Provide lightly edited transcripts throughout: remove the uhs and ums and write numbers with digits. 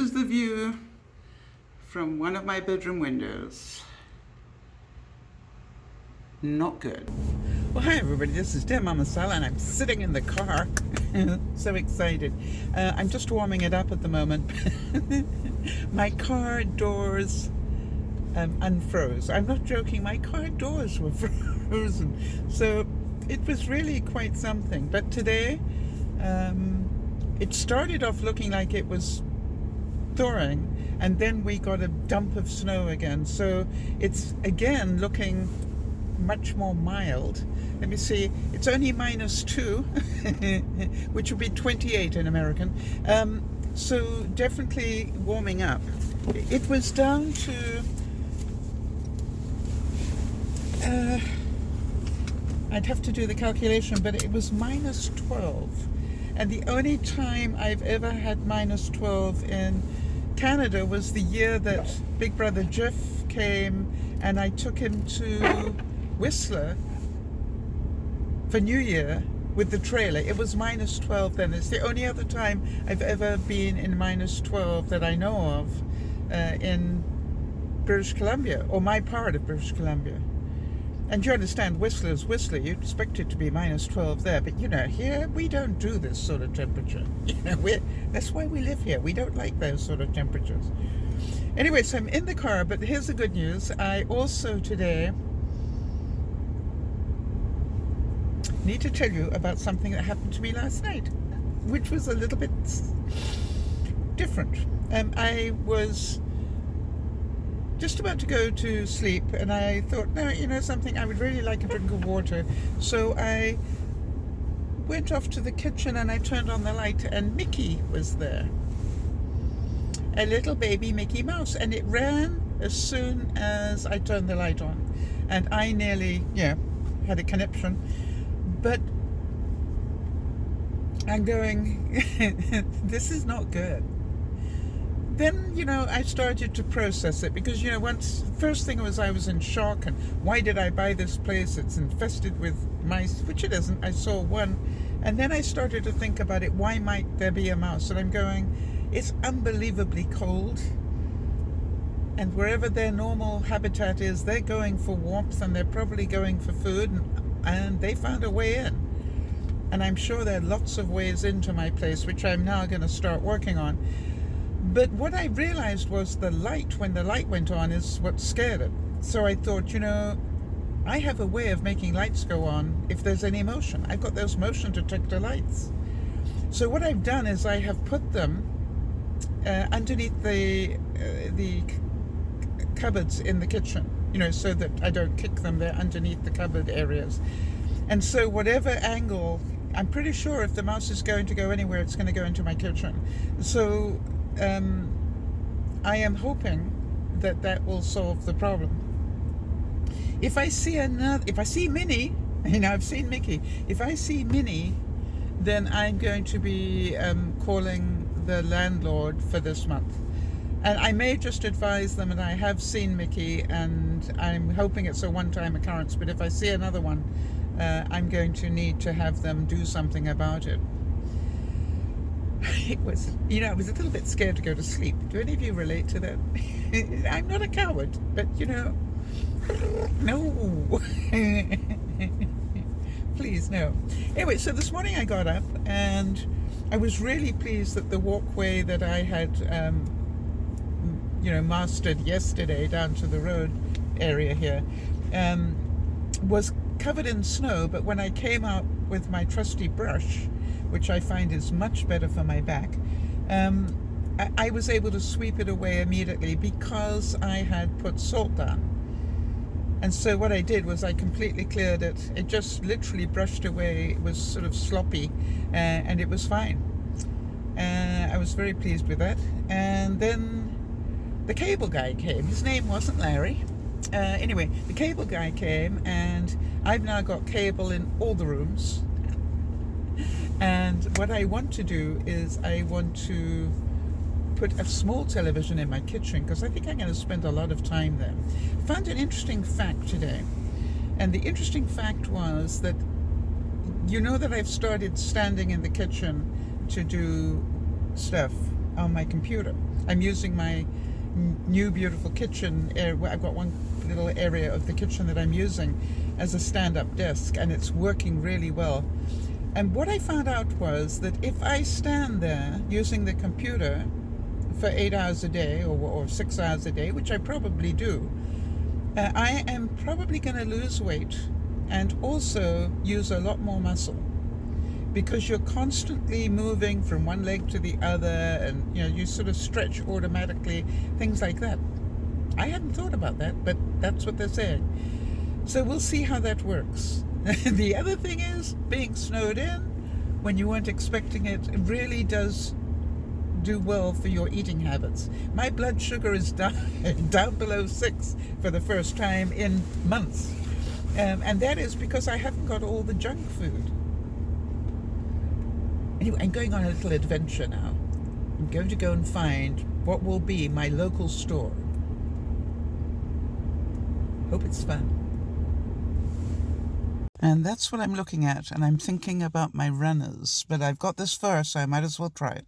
is the view from one of my bedroom windows. Not good. Well, hi everybody, this is DearMamaSal and I'm sitting in the car. So excited. I'm just warming it up at the moment. My car doors unfroze. I'm not joking, my car doors were frozen. So it was really quite something. But today, it started off looking like it was thawing, and then we got a dump of snow again. So it's again looking much more mild. Let me see, it's only -2, which would be 28 in American. So definitely warming up. It was down to I'd have to do the calculation, but it was -12. And the only time I've ever had -12 in Canada was the year that Big Brother Jeff came and I took him to Whistler for New Year with the trailer. It was -12 then. It's the only other time I've ever been in -12 that I know of in British Columbia, or my part of British Columbia. And you understand, Whistler's Whistler, you'd expect it to be -12 there, but you know, here we don't do this sort of temperature. You know, that's why we live here. We don't like those sort of temperatures. Anyway, so I'm in the car, but here's the good news. I also today need to tell you about something that happened to me last night, which was a little bit different. I was just about to go to sleep and I thought, no, you know something, I would really like a drink of water. So I went off to the kitchen and I turned on the light and Mickey was there. A little baby Mickey Mouse, and it ran as soon as I turned the light on. And I nearly, had a conniption. But I'm going, this is not good. Then, you know, I started to process it because, you know, first thing was I was in shock, and why did I buy this place? It's infested with mice, which it isn't. I saw one. And then I started to think about it. Why might there be a mouse? And I'm going, it's unbelievably cold. And wherever their normal habitat is, they're going for warmth and they're probably going for food. And they found a way in. And I'm sure there are lots of ways into my place, which I'm now going to start working on. But what I realized was the light, when the light went on, is what scared it. So I thought, you know, I have a way of making lights go on if there's any motion. I've got those motion detector lights. So what I've done is I have put them underneath the cupboards in the kitchen, you know, so that I don't kick them. They're underneath the cupboard areas. And so whatever angle, I'm pretty sure if the mouse is going to go anywhere, it's going to go into my kitchen. So I am hoping that that will solve the problem. If I see Minnie, you know, I've seen Mickey. If I see Minnie, then I'm going to be calling the landlord for this month. And I may just advise them, and I have seen Mickey, and I'm hoping it's a one-time occurrence, but if I see another one, I'm going to need to have them do something about it. It was, you know, I was a little bit scared to go to sleep. Do any of you relate to that? I'm not a coward, but, you know, no. Please, no. Anyway, so this morning I got up, and I was really pleased that the walkway that I had, you know, mastered yesterday down to the road area here, was covered in snow. But when I came out with my trusty brush, which I find is much better for my back, I was able to sweep it away immediately because I had put salt down. And so what I did was I completely cleared it. It just literally brushed away. It was sort of sloppy, and it was fine. I was very pleased with that. And then the cable guy came. His name wasn't Larry. Anyway, the cable guy came, and I've now got cable in all the rooms. And what I want to do is I want to put a small television in my kitchen because I think I'm going to spend a lot of time there. I found an interesting fact today. And the interesting fact was that, you know, that I've started standing in the kitchen to do stuff on my computer. I'm using my new beautiful kitchen area. I've got one little area of the kitchen that I'm using as a stand-up desk, and it's working really well. And what I found out was that if I stand there using the computer for 8 hours a day or 6 hours a day, which I probably do, I am probably going to lose weight and also use a lot more muscle, because you're constantly moving from one leg to the other, and you sort of stretch automatically, things like that. I hadn't thought about that, but that's what they're saying. So we'll see how that works. The other thing is, being snowed in when you weren't expecting it really does do well for your eating habits. My blood sugar is down below 6 for the first time in months. And that is because I haven't got all the junk food. Anyway, I'm going on a little adventure now. I'm going to go and find what will be my local store. Hope it's fun. And that's what I'm looking at, and I'm thinking about my runners, but I've got this far, so I might as well try it.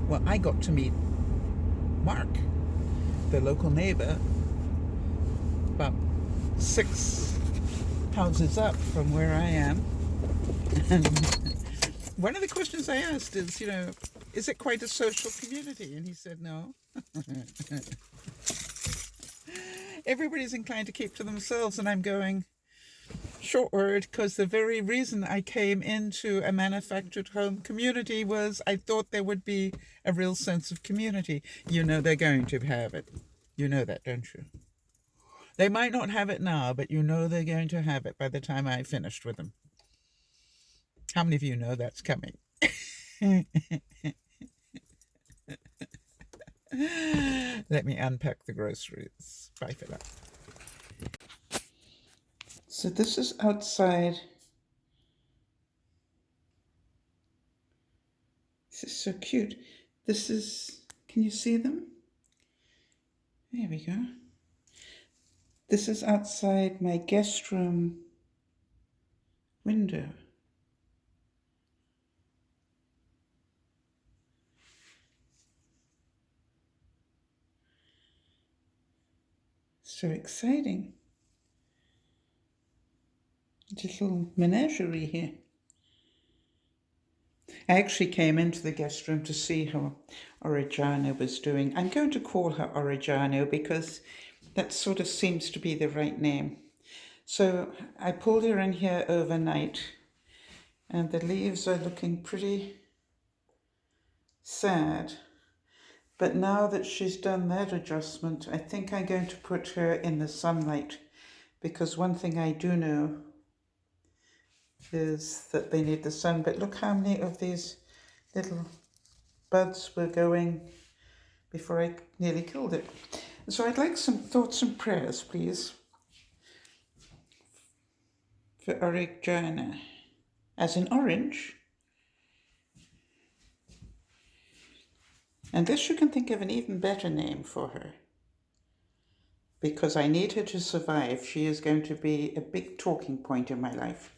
Well, I got to meet Mark, the local neighbor, about 6 houses up from where I am. And one of the questions I asked is, is it quite a social community? And he said, no. Everybody's inclined to keep to themselves, and I'm going, short word, because the very reason I came into a manufactured home community was I thought there would be a real sense of community. They're going to have it. You know that, don't you? They might not have it now, but they're going to have it by the time I finished with them. How many of you know that's coming? Let me unpack the groceries. Bye for now. So this is outside. This is so cute. Can you see them? There we go. This is outside my guest room window. So exciting. Just a little menagerie here. I actually came into the guest room to see how Oregano was doing. I'm going to call her Oregano because that sort of seems to be the right name. So I pulled her in here overnight, and the leaves are looking pretty sad. But now that she's done that adjustment, I think I'm going to put her in the sunlight, because one thing I do know is that they need the sun. But look how many of these little buds were going before I nearly killed it. So I'd like some thoughts and prayers, please, for Oregano, as in orange. Unless you can think of an even better name for her, because I need her to survive. She is going to be a big talking point in my life.